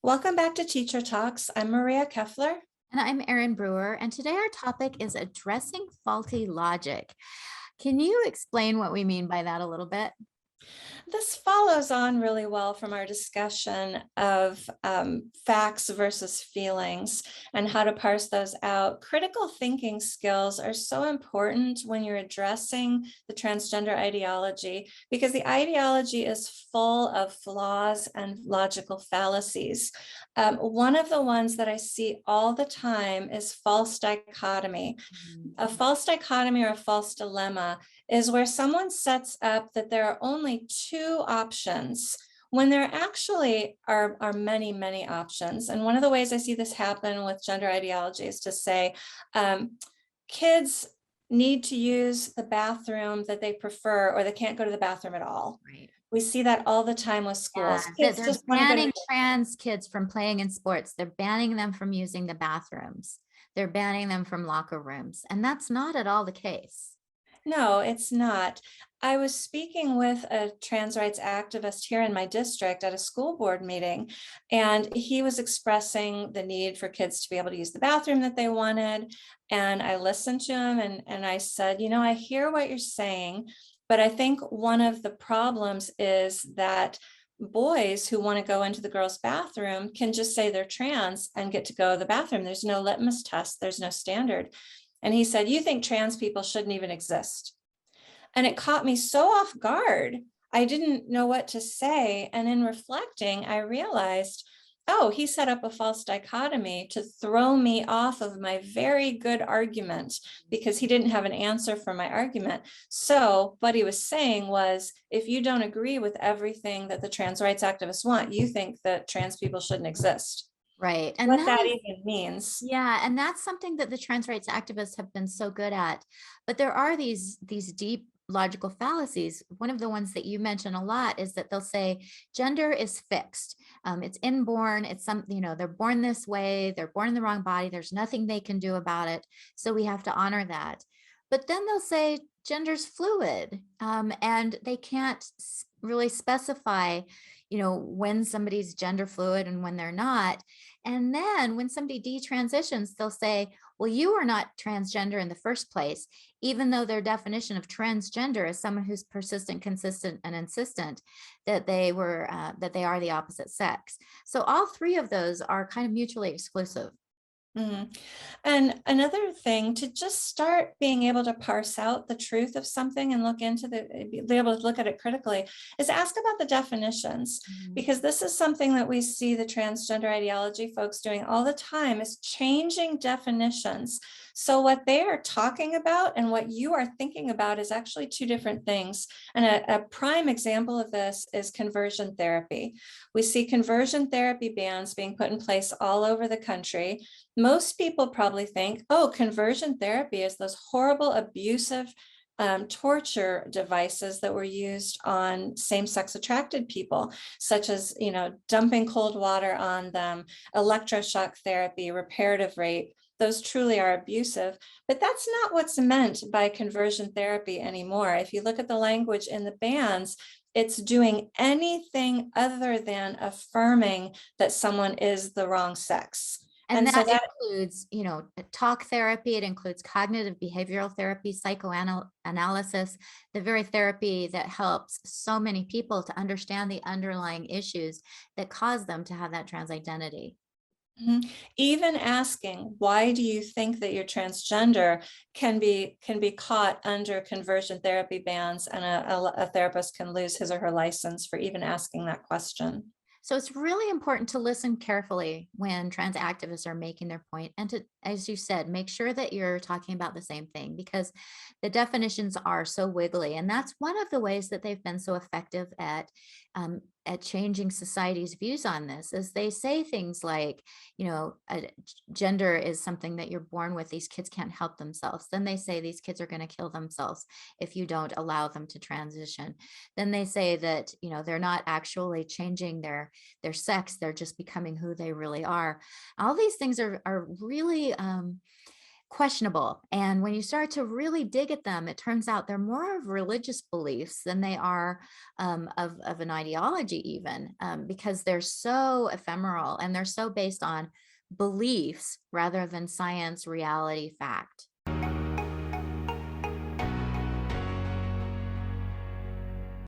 Welcome back to Teacher Talks. I'm Maria Keffler. And I'm Erin Brewer, and today our topic is addressing faulty logic. Can you explain what we mean by that a little bit? This follows on really well from our discussion of facts versus feelings and how to parse those out. Critical thinking skills are so important when you're addressing the transgender ideology because the ideology is full of flaws and logical fallacies. One of the ones that I see all the time is false dichotomy. A false dichotomy or a false dilemma is where someone sets up that there are only two options when there actually are many, many options. And one of the ways I see this happen with gender ideology is to say kids need to use the bathroom that they prefer, or they can't go to the bathroom at all. Right. We see that all the time with schools. Yeah, Kids they're just want to go to banning trans kids from playing in sports. They're banning them from using the bathrooms. They're banning them from locker rooms. And that's not at all the case. No, it's not. I was speaking with a trans rights activist here in my district at a school board meeting, and he was expressing the need for kids to be able to use the bathroom that they wanted. And I listened to him and I said, I hear what you're saying, but I think one of the problems is that boys who want to go into the girls' bathroom can just say they're trans and get to go to the bathroom. There's no litmus test, there's no standard. And he said, you think trans people shouldn't even exist? And it caught me so off guard. I didn't know what to say. And in reflecting, I realized, oh, he set up a false dichotomy to throw me off of my very good argument because he didn't have an answer for my argument. So what he was saying was, if you don't agree with everything that the trans rights activists want, you think that trans people shouldn't exist. Right. And What that that is, even means. yeah, and that's something that the trans rights activists have been so good at. But there are these deep logical fallacies. One of the ones that you mention a lot is that they'll say gender is fixed. It's inborn. It's they're born this way. They're born in the wrong body. There's nothing they can do about it. So we have to honor that. But then they'll say gender's fluid, and they can't really specify, when somebody's gender fluid and when they're not. And then when somebody detransitions, they'll say, well, you are not transgender in the first place, even though their definition of transgender is someone who's persistent, consistent, and insistent that they are the opposite sex. So all three of those are kind of mutually exclusive. Mhm. And another thing, to just start being able to parse out the truth of something and be able to look at it critically, is ask about the definitions, Mhm. because this is something that we see the transgender ideology folks doing all the time, is changing definitions. So what they are talking about and what you are thinking about is actually two different things. And a prime example of this is conversion therapy. We see conversion therapy bans being put in place all over the country. Most people probably think, oh, conversion therapy is those horrible, abusive torture devices that were used on same-sex attracted people, such as, dumping cold water on them, electroshock therapy, reparative rape. Those truly are abusive, but that's not what's meant by conversion therapy anymore. If you look at the language in the bans, it's doing anything other than affirming that someone is the wrong sex. And And so that that includes, talk therapy. It includes cognitive behavioral therapy, psychoanalysis, the very therapy that helps so many people to understand the underlying issues that cause them to have that trans identity. Mhm. Even asking, why do you think that you're transgender, can be caught under conversion therapy bans, and a therapist can lose his or her license for even asking that question. So it's really important to listen carefully when trans activists are making their point, and to, as you said, make sure that you're talking about the same thing, because the definitions are so wiggly. And that's one of the ways that they've been so effective at changing society's views on this, is they say things like, gender is something that you're born with. These kids can't help themselves. Then they say these kids are going to kill themselves if you don't allow them to transition. Then they say that, they're not actually changing their sex, they're just becoming who they really are. All these things are really questionable. And when you start to really dig at them, it turns out they're more of religious beliefs than they are of an ideology, even because they're so ephemeral and they're so based on beliefs rather than science, reality, fact.